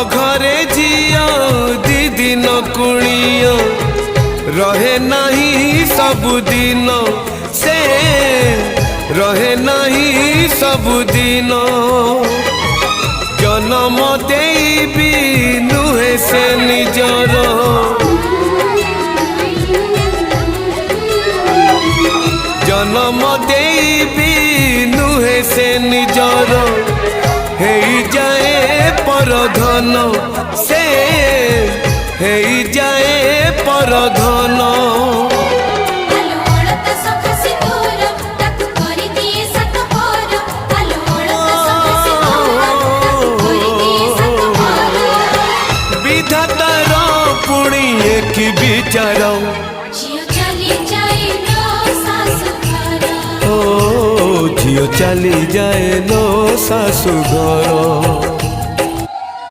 घरे झिया दी दिन कुणिया रहे नहीं सबुदिन से रहे नहीं सबुदिन जन्म देवी नुहे से निजर जन्म देवी नुहे से निजर हे जाए परधन से हे जाए परधन विधातार पुणी एक विचार झियो चली जाए लो सासु घर।